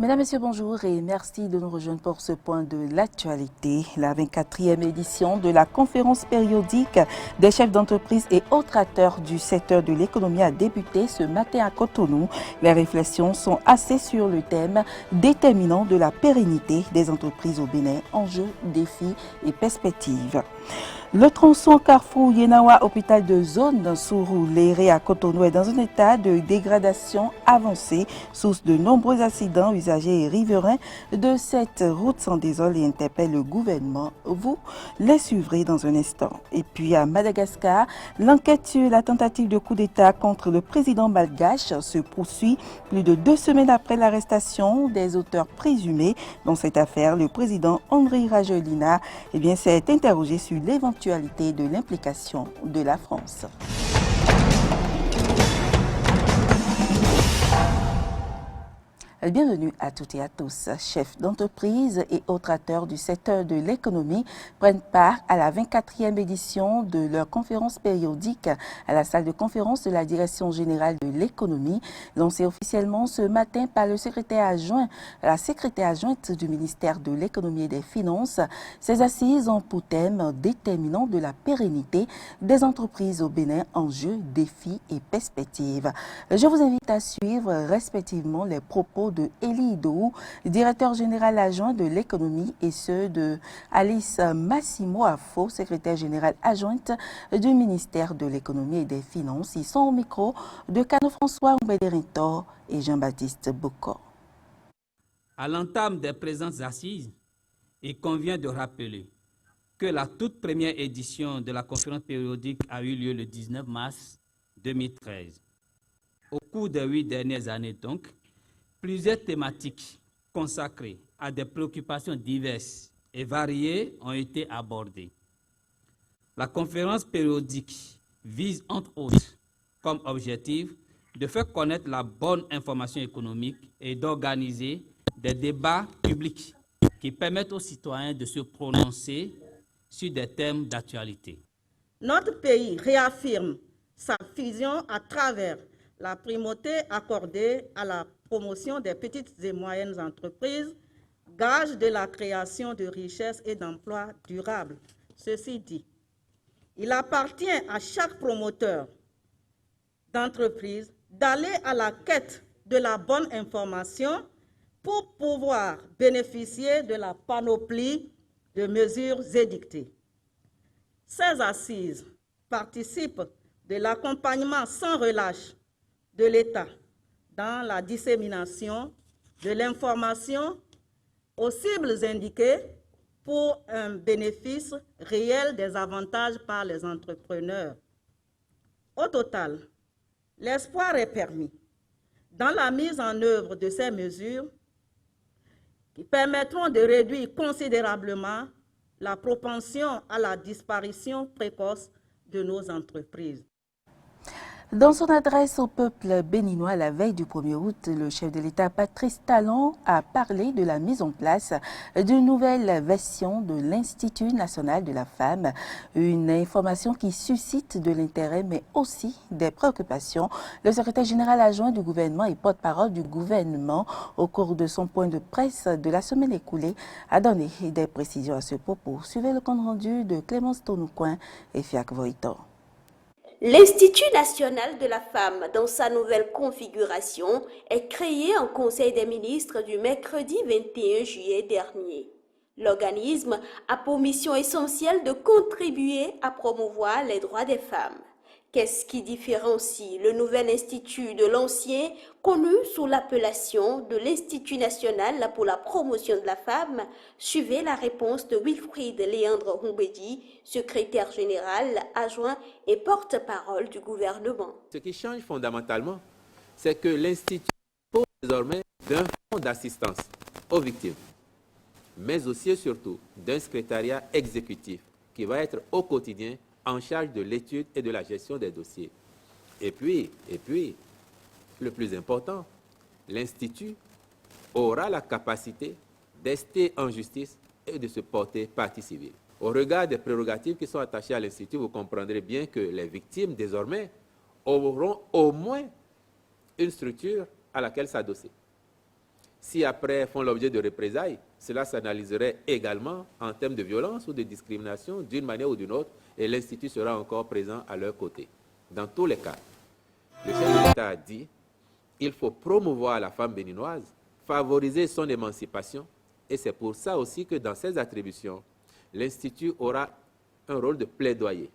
Mesdames, Messieurs, bonjour et merci de nous rejoindre pour ce point de l'actualité. La 24e édition de la conférence périodique des chefs d'entreprise et autres acteurs du secteur de l'économie a débuté ce matin à Cotonou. Les réflexions sont axées sur le thème déterminant de la pérennité des entreprises au Bénin, enjeux, défis et perspectives. Le tronçon Carrefour Yenawa, hôpital de zone Sourou-Léré à Cotonou est dans un état de dégradation avancée, source de nombreux accidents. Usagers et riverains de cette route s'en désolent et interpellent le gouvernement. Vous les suivrez dans un instant. Et puis à Madagascar, l'enquête sur la tentative de coup d'État contre le président malgache se poursuit plus de 2 semaines après l'arrestation des auteurs présumés. Dans cette affaire, le président Andry Rajoelina s'est interrogé sur l'éventualité de l'implication de la France. Bienvenue à toutes et à tous. Chefs d'entreprise et autres acteurs du secteur de l'économie prennent part à la 24e édition de leur conférence périodique à la salle de conférence de la Direction générale de l'économie, lancée officiellement ce matin par le la secrétaire adjointe du ministère de l'économie et des finances. Ces assises ont pour thème déterminant de la pérennité des entreprises au Bénin, enjeux, défis et perspectives. Je vous invite à suivre respectivement les propos de Elie Idou, directeur général adjoint de l'économie, et ceux de Alice Massimo Afo, secrétaire générale adjointe du ministère de l'économie et des finances. Ils sont au micro de Cano François Mbederintor et Jean-Baptiste Bocor. À l'entame des présentes assises, il convient de rappeler que la toute première édition de la conférence périodique a eu lieu le 19 mars 2013. Au cours des 8 dernières années donc, plusieurs thématiques consacrées à des préoccupations diverses et variées ont été abordées. La conférence périodique vise entre autres comme objectif de faire connaître la bonne information économique et d'organiser des débats publics qui permettent aux citoyens de se prononcer sur des thèmes d'actualité. Notre pays réaffirme sa vision à travers la primauté accordée à la promotion des petites et moyennes entreprises, gage de la création de richesses et d'emplois durables. Ceci dit, il appartient à chaque promoteur d'entreprise d'aller à la quête de la bonne information pour pouvoir bénéficier de la panoplie de mesures édictées. Ces assises participent de l'accompagnement sans relâche de l'État dans la dissémination de l'information aux cibles indiquées pour un bénéfice réel des avantages par les entrepreneurs. Au total, l'espoir est permis dans la mise en œuvre de ces mesures qui permettront de réduire considérablement la propension à la disparition précoce de nos entreprises. Dans son adresse au peuple béninois la veille du 1er août, le chef de l'État Patrice Talon a parlé de la mise en place d'une nouvelle version de l'Institut national de la femme, une information qui suscite de l'intérêt mais aussi des préoccupations. Le secrétaire général adjoint du gouvernement et porte-parole du gouvernement, au cours de son point de presse de la semaine écoulée, a donné des précisions à ce propos. Suivez le compte rendu de Clémence Tonoucoin et Fiac Voitor. L'Institut national de la femme, dans sa nouvelle configuration, est créé en Conseil des ministres du mercredi 21 juillet dernier. L'organisme a pour mission essentielle de contribuer à promouvoir les droits des femmes. Qu'est-ce qui différencie le nouvel institut de l'ancien, connu sous l'appellation de l'Institut national pour la promotion de la femme? Suivez la réponse de Wilfried Léandre Humbedi, secrétaire général adjoint et porte-parole du gouvernement. Ce qui change fondamentalement, c'est que l'Institut dispose désormais d'un fonds d'assistance aux victimes, mais aussi et surtout d'un secrétariat exécutif qui va être au quotidien en charge de l'étude et de la gestion des dossiers. Et puis, le plus important, l'Institut aura la capacité d'ester en justice et de se porter partie civile. Au regard des prérogatives qui sont attachées à l'Institut, vous comprendrez bien que les victimes, désormais, auront au moins une structure à laquelle s'adosser. Si après font l'objet de représailles, cela s'analyserait également en termes de violence ou de discrimination d'une manière ou d'une autre, et l'Institut sera encore présent à leur côté. Dans tous les cas, le chef de l'État a dit qu'il faut promouvoir la femme béninoise, favoriser son émancipation, et c'est pour ça aussi que dans ses attributions, l'Institut aura un rôle de plaidoyer.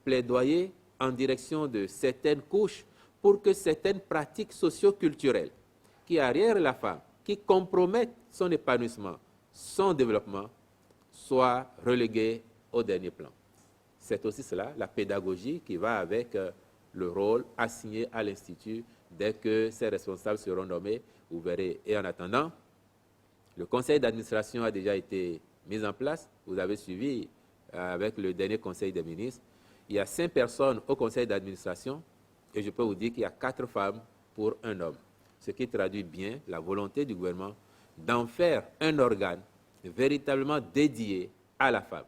Plaidoyer en direction de certaines couches pour que certaines pratiques socio-culturelles qui arrièrent la femme, qui compromettent son épanouissement, son développement, soient reléguées au dernier plan. C'est aussi cela, la pédagogie qui va avec le rôle assigné à l'Institut dès que ses responsables seront nommés, vous verrez. Et en attendant, le conseil d'administration a déjà été mis en place. Vous avez suivi avec le dernier conseil des ministres. Il y a 5 personnes au conseil d'administration et je peux vous dire qu'il y a 4 femmes pour un homme. Ce qui traduit bien la volonté du gouvernement d'en faire un organe véritablement dédié à la femme.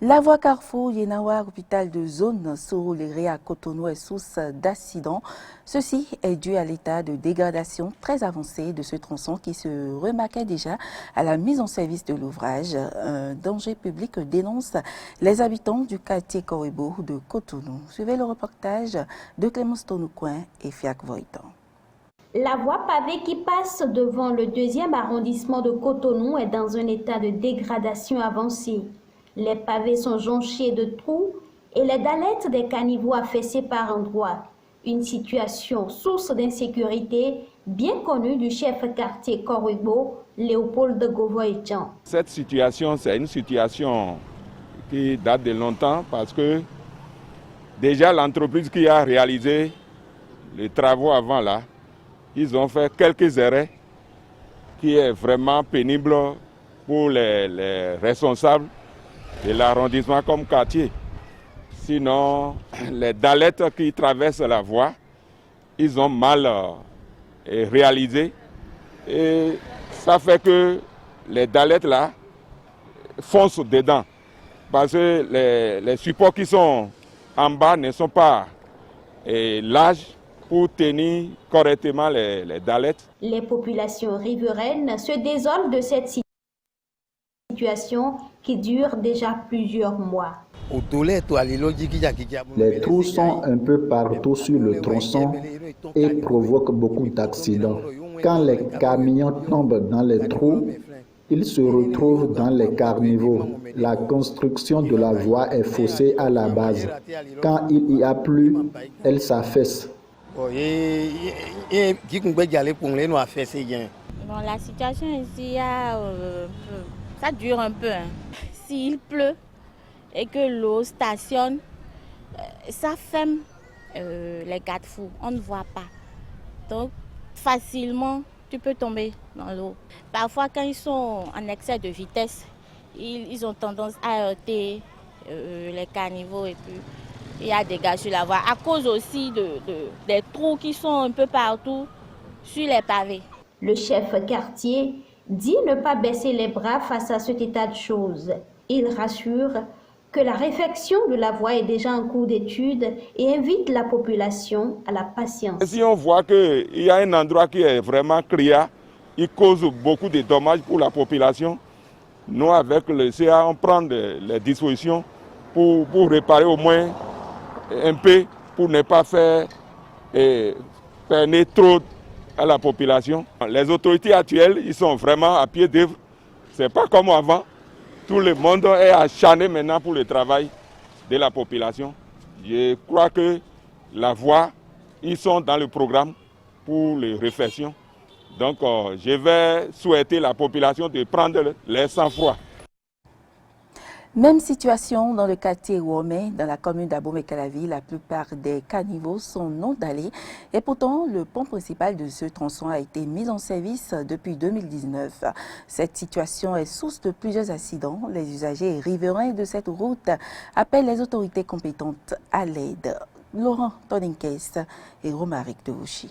La voie Carrefour Yenawa, hôpital de zone Soro-Léré à Cotonou est source d'accidents. Ceci est dû à l'état de dégradation très avancé de ce tronçon qui se remarquait déjà à la mise en service de l'ouvrage. Un danger public dénonce les habitants du quartier Koribo de Cotonou. Suivez le reportage de Clémence Tonoucoin et Fiak Voitan. La voie pavée qui passe devant le 2e arrondissement de Cotonou est dans un état de dégradation avancée. Les pavés sont jonchés de trous et les dallettes des caniveaux affaissés par endroits. Une situation source d'insécurité bien connue du chef quartier Koribo, Léopold Govoy-Jean. Cette situation, c'est une situation qui date de longtemps parce que déjà l'entreprise qui a réalisé les travaux avant là, ils ont fait quelques arrêts qui est vraiment pénible pour les responsables de l'arrondissement comme quartier. Sinon, les dallettes qui traversent la voie, ils ont mal réalisé. Et ça fait que les dallettes là foncent dedans. Parce que les supports qui sont en bas ne sont pas larges pour tenir correctement les dallettes. Les populations riveraines se désolent de cette situation qui dure déjà plusieurs mois. Les trous sont un peu partout sur le tronçon et provoquent beaucoup d'accidents. Quand les camions tombent dans les trous, ils se retrouvent dans les caniveaux. La construction de la voie est faussée à la base. Quand il y a plu, elle s'affaisse. Bon, la situation ici, ça dure un peu. S'il pleut et que l'eau stationne, ça ferme les garde-fous. On ne voit pas. Donc, facilement, tu peux tomber dans l'eau. Parfois, quand ils sont en excès de vitesse, ils ont tendance à heurter les caniveaux et puis il y a des dégâts sur la voie. À cause aussi des trous qui sont un peu partout sur les pavés. Le chef quartier dit ne pas baisser les bras face à cet état de choses. Il rassure que la réfection de la voie est déjà en cours d'étude et invite la population à la patience. Si on voit qu'il y a un endroit qui est vraiment criard, il cause beaucoup de dommages pour la population. Nous, avec le CA, on prend les dispositions pour réparer au moins un peu, pour ne pas faire peiner trop à la population. Les autorités actuelles, ils sont vraiment à pied d'œuvre. Ce n'est pas comme avant. Tout le monde est acharné maintenant pour le travail de la population. Je crois que la voie, ils sont dans le programme pour les réflexions. Donc, je vais souhaiter à la population de prendre les sang-froid. Même situation dans le quartier Womé, dans la commune d'Abomey-Calavi. La plupart des caniveaux sont non dallés et pourtant le pont principal de ce tronçon a été mis en service depuis 2019. Cette situation est source de plusieurs accidents. Les usagers et riverains de cette route appellent les autorités compétentes à l'aide. Laurent Toninkes et Romaric de Ouchi.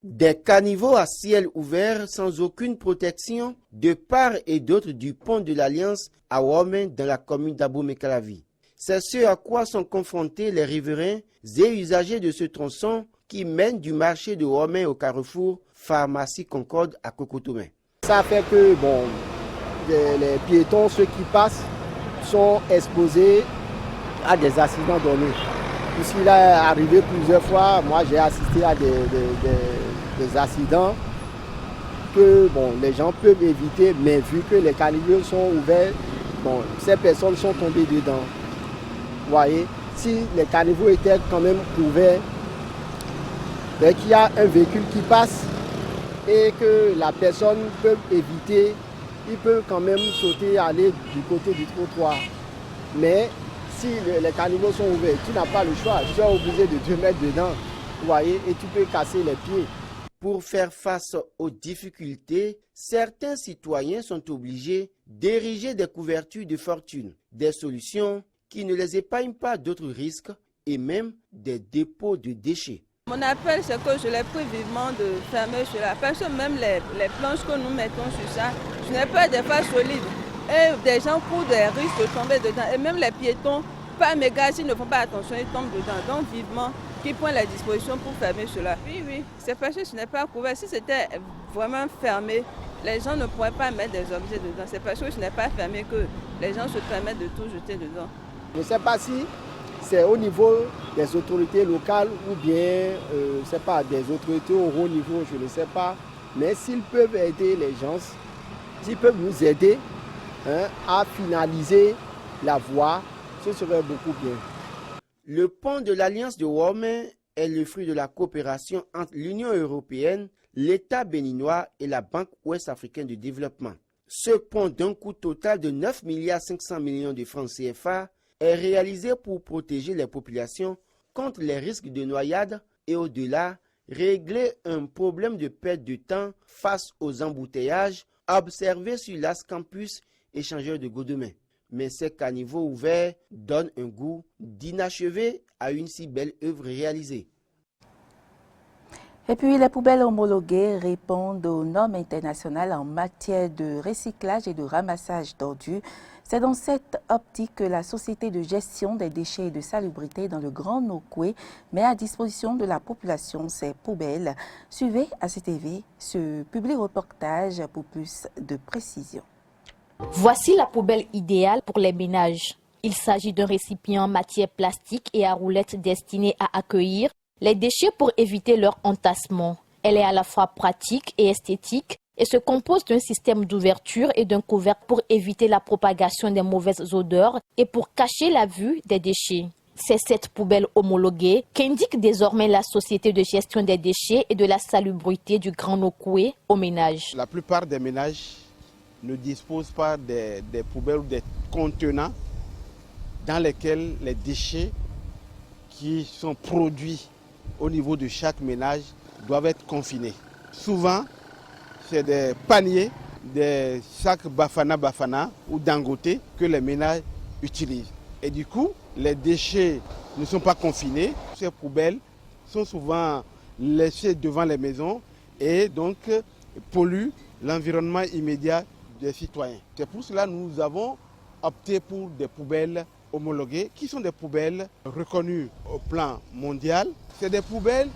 Des caniveaux à ciel ouvert sans aucune protection de part et d'autre du pont de l'Alliance à Womé dans la commune d'Abomey-Calavi. C'est ce à quoi sont confrontés les riverains et usagers de ce tronçon qui mène du marché de Womé au Carrefour pharmacie Concorde à Cocotomé. Ça fait que bon, les piétons, ceux qui passent, sont exposés à des accidents donnés. Puisqu'il est arrivé plusieurs fois, moi j'ai assisté à des accidents que bon, les gens peuvent éviter, mais vu que les caniveaux sont ouverts, bon, ces personnes sont tombées dedans. Vous voyez, si les caniveaux étaient quand même ouverts, dès qu'il y a un véhicule qui passe et que la personne peut éviter, il peut quand même sauter et aller du côté du trottoir. Mais si les caniveaux sont ouverts, tu n'as pas le choix, tu es obligé de te mettre dedans, vous voyez, et tu peux casser les pieds. Pour faire face aux difficultés, certains citoyens sont obligés d'ériger des couvertures de fortune, des solutions qui ne les épargnent pas d'autres risques et même des dépôts de déchets. Mon appel, c'est que je les prie vivement de fermer cela, parce que même les planches que nous mettons sur ça, ce n'est pas des fois solide. Et des gens courent des risques de tomber dedans. Et même les piétons, par méga, s'ils ne font pas attention, ils tombent dedans. Donc vivement, qu'ils prennent la disposition pour fermer cela. Oui, c'est parce que ce n'est pas couvert. Si c'était vraiment fermé, les gens ne pourraient pas mettre des objets dedans. C'est parce que ce n'est pas fermé que les gens se permettent de tout jeter dedans. Je ne sais pas si c'est au niveau des autorités locales ou bien des autorités au haut niveau, je ne sais pas. Mais s'ils peuvent aider les gens, s'ils peuvent nous aider à finaliser la voie, ce serait beaucoup bien. Le pont de l'Alliance de Womé est le fruit de la coopération entre l'Union européenne, l'État béninois et la Banque ouest-africaine de développement. Ce pont d'un coût total de 9,5 milliards de francs CFA est réalisé pour protéger les populations contre les risques de noyade et au-delà, régler un problème de perte de temps face aux embouteillages observés sur l'As Campus échangeur de Godomé. Mais ces caniveaux ouverts donnent un goût d'inachevé à une si belle œuvre réalisée. Et puis, les poubelles homologuées répondent aux normes internationales en matière de recyclage et de ramassage d'ordures. C'est dans cette optique que la Société de gestion des déchets et de salubrité dans le Grand Nokoué met à disposition de la population ces poubelles. Suivez ACTV ce public reportage pour plus de précision. Voici la poubelle idéale pour les ménages. Il s'agit d'un récipient en matière plastique et à roulettes destiné à accueillir les déchets pour éviter leur entassement. Elle est à la fois pratique et esthétique et se compose d'un système d'ouverture et d'un couvercle pour éviter la propagation des mauvaises odeurs et pour cacher la vue des déchets. C'est cette poubelle homologuée qu'indique désormais la Société de gestion des déchets et de la salubrité du Grand Nokoué aux ménages. La plupart des ménages ne disposent pas des poubelles ou des contenants dans lesquels les déchets qui sont produits au niveau de chaque ménage doivent être confinés. Souvent, c'est des paniers, des sacs Bafana ou Dangote que les ménages utilisent. Et du coup, les déchets ne sont pas confinés. Ces poubelles sont souvent laissées devant les maisons et donc polluent l'environnement immédiat des citoyens. C'est pour cela que nous avons opté pour des poubelles homologuées qui sont des poubelles reconnues au plan mondial. C'est des poubelles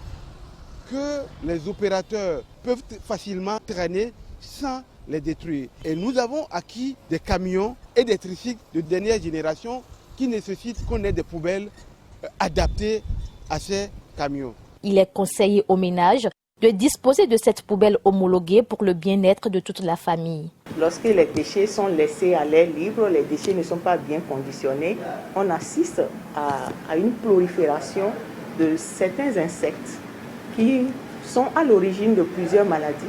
que les opérateurs peuvent facilement traîner sans les détruire. Et nous avons acquis des camions et des tricycles de dernière génération qui nécessitent qu'on ait des poubelles adaptées à ces camions. Il est conseillé aux ménages de disposer de cette poubelle homologuée pour le bien-être de toute la famille. Lorsque les déchets sont laissés à l'air libre, les déchets ne sont pas bien conditionnés, on assiste à une prolifération de certains insectes qui sont à l'origine de plusieurs maladies.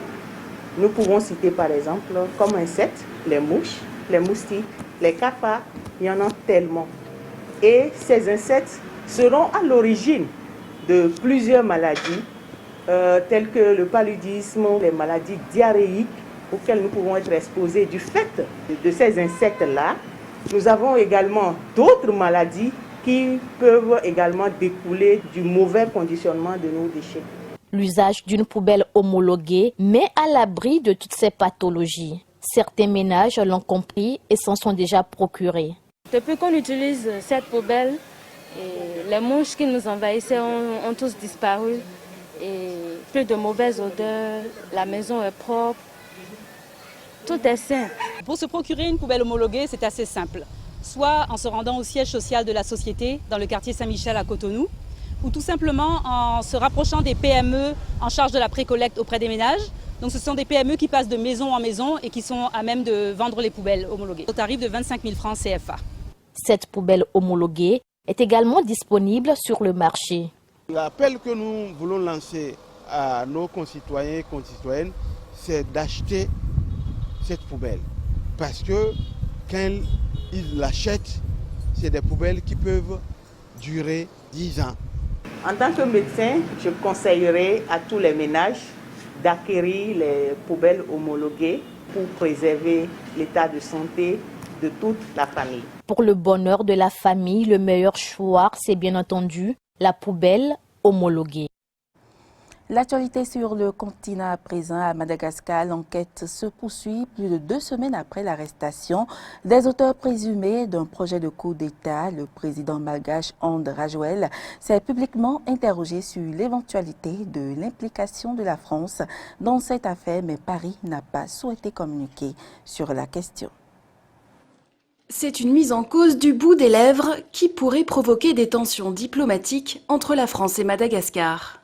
Nous pouvons citer par exemple comme insectes les mouches, les moustiques, les cafards, il y en a tellement. Et ces insectes seront à l'origine de plusieurs maladies telles que le paludisme, les maladies diarrhéiques auxquelles nous pouvons être exposés du fait de ces insectes-là. Nous avons également d'autres maladies qui peuvent également découler du mauvais conditionnement de nos déchets. L'usage d'une poubelle homologuée met à l'abri de toutes ces pathologies. Certains ménages l'ont compris et s'en sont déjà procurés. Depuis qu'on utilise cette poubelle, les mouches qui nous envahissaient ont tous disparu. et plus de mauvaises odeurs, la maison est propre, tout est sain. Pour se procurer une poubelle homologuée, c'est assez simple. Soit en se rendant au siège social de la société dans le quartier Saint-Michel à Cotonou, ou tout simplement en se rapprochant des PME en charge de la précollecte auprès des ménages. Donc ce sont des PME qui passent de maison en maison et qui sont à même de vendre les poubelles homologuées au tarif de 25 000 francs CFA. Cette poubelle homologuée est également disponible sur le marché. L'appel que nous voulons lancer à nos concitoyens et concitoyennes, c'est d'acheter cette poubelle. Parce que quand ils l'achètent, c'est des poubelles qui peuvent durer 10 ans. En tant que médecin, je conseillerais à tous les ménages d'acquérir les poubelles homologuées pour préserver l'état de santé de toute la famille. Pour le bonheur de la famille, le meilleur choix, c'est bien entendu la poubelle homologuée. L'actualité sur le continent à présent, à Madagascar, l'enquête se poursuit plus de 2 semaines après l'arrestation des auteurs présumés d'un projet de coup d'État. Le président malgache André Rajoelina s'est publiquement interrogé sur l'éventualité de l'implication de la France dans cette affaire, mais Paris n'a pas souhaité communiquer sur la question. C'est une mise en cause du bout des lèvres qui pourrait provoquer des tensions diplomatiques entre la France et Madagascar.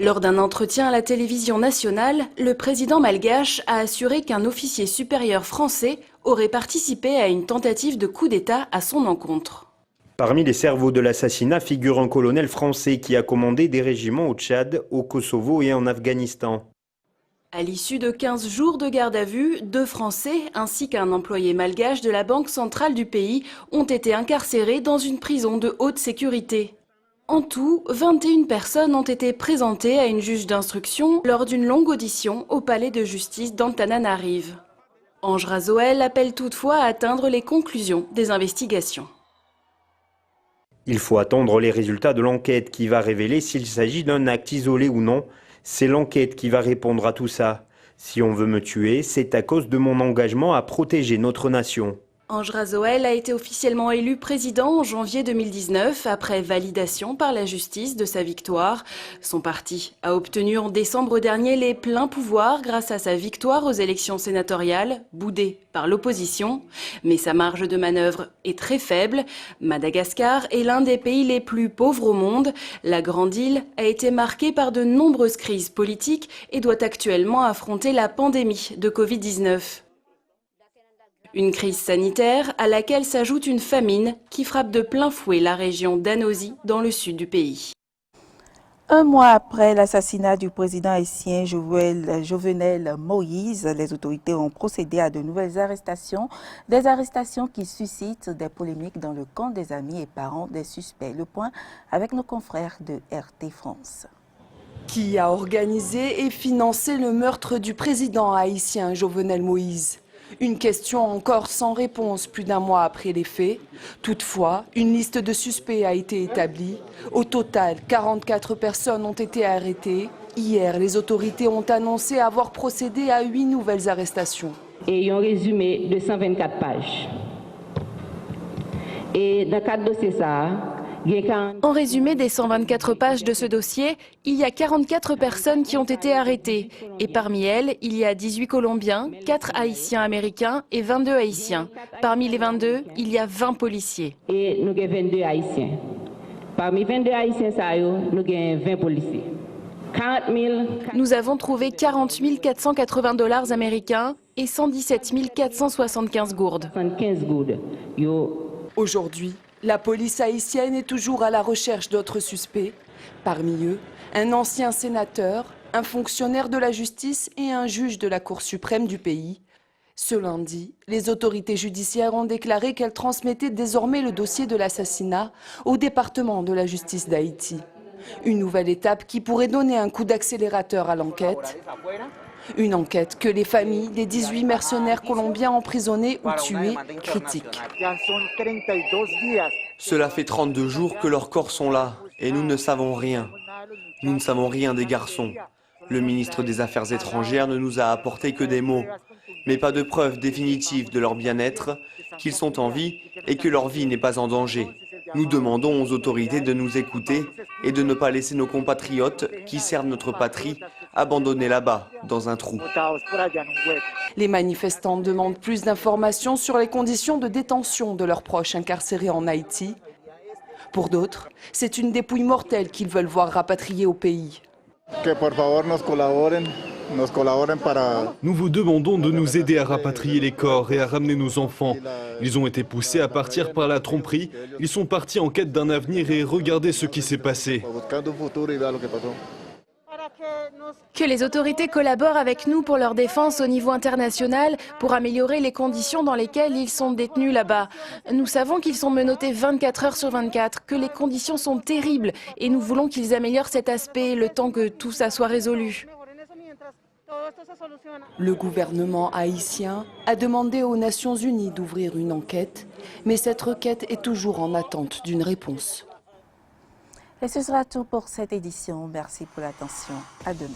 Lors d'un entretien à la télévision nationale, le président malgache a assuré qu'un officier supérieur français aurait participé à une tentative de coup d'État à son encontre. Parmi les cerveaux de l'assassinat figure un colonel français qui a commandé des régiments au Tchad, au Kosovo et en Afghanistan. À l'issue de 15 jours de garde à vue, 2 Français ainsi qu'un employé malgache de la banque centrale du pays ont été incarcérés dans une prison de haute sécurité. En tout, 21 personnes ont été présentées à une juge d'instruction lors d'une longue audition au palais de justice d'Antananarive. André Rajoelina appelle toutefois à atteindre les conclusions des investigations. Il faut attendre les résultats de l'enquête qui va révéler s'il s'agit d'un acte isolé ou non. C'est l'enquête qui va répondre à tout ça. Si on veut me tuer, c'est à cause de mon engagement à protéger notre nation. André Rajoelina a été officiellement élu président en janvier 2019 après validation par la justice de sa victoire. Son parti a obtenu en décembre dernier les pleins pouvoirs grâce à sa victoire aux élections sénatoriales, boudée par l'opposition. Mais sa marge de manœuvre est très faible. Madagascar est l'un des pays les plus pauvres au monde. La grande île a été marquée par de nombreuses crises politiques et doit actuellement affronter la pandémie de Covid-19. Une crise sanitaire à laquelle s'ajoute une famine qui frappe de plein fouet la région d'Anosi dans le sud du pays. Un mois après l'assassinat du président haïtien Jovenel Moïse, les autorités ont procédé à de nouvelles arrestations, des arrestations qui suscitent des polémiques dans le camp des amis et parents des suspects. Le point avec nos confrères de RT France. Qui a organisé et financé le meurtre du président haïtien Jovenel Moïse? Une question encore sans réponse plus d'un mois après les faits. Toutefois, une liste de suspects a été établie. Au total, 44 personnes ont été arrêtées. Hier, les autorités ont annoncé avoir procédé à 8 nouvelles arrestations. Et un résumé de 124 pages. Et dans le cadre de ça, en résumé des 124 pages de ce dossier, il y a 44 personnes qui ont été arrêtées. Et parmi elles, il y a 18 Colombiens, 4 Haïtiens américains et 22 Haïtiens. Parmi les 22, il y a 20 policiers. Et nous avons 22 Haïtiens. Parmi 22 Haïtiens, nous avons 20 policiers. 40 000... Nous avons trouvé 40 480 $ américains et 117 475 gourdes. Aujourd'hui, la police haïtienne est toujours à la recherche d'autres suspects. Parmi eux, un ancien sénateur, un fonctionnaire de la justice et un juge de la Cour suprême du pays. Ce lundi, les autorités judiciaires ont déclaré qu'elles transmettaient désormais le dossier de l'assassinat au département de la justice d'Haïti. Une nouvelle étape qui pourrait donner un coup d'accélérateur à l'enquête. Une enquête que les familles des 18 mercenaires colombiens emprisonnés ou tués critiquent. Cela fait 32 jours que leurs corps sont là et nous ne savons rien. Nous ne savons rien des garçons. Le ministre des Affaires étrangères ne nous a apporté que des mots, mais pas de preuves définitives de leur bien-être, qu'ils sont en vie et que leur vie n'est pas en danger. Nous demandons aux autorités de nous écouter et de ne pas laisser nos compatriotes qui servent notre patrie abandonnés là-bas, dans un trou. Les manifestants demandent plus d'informations sur les conditions de détention de leurs proches incarcérés en Haïti. Pour d'autres, c'est une dépouille mortelle qu'ils veulent voir rapatriée au pays. Nous vous demandons de nous aider à rapatrier les corps et à ramener nos enfants. Ils ont été poussés à partir par la tromperie. Ils sont partis en quête d'un avenir et regardez ce qui s'est passé. Que les autorités collaborent avec nous pour leur défense au niveau international, pour améliorer les conditions dans lesquelles ils sont détenus là-bas. Nous savons qu'ils sont menottés 24 heures sur 24, que les conditions sont terribles et nous voulons qu'ils améliorent cet aspect le temps que tout ça soit résolu. Le gouvernement haïtien a demandé aux Nations Unies d'ouvrir une enquête, mais cette requête est toujours en attente d'une réponse. Et ce sera tout pour cette édition. Merci pour l'attention. À demain.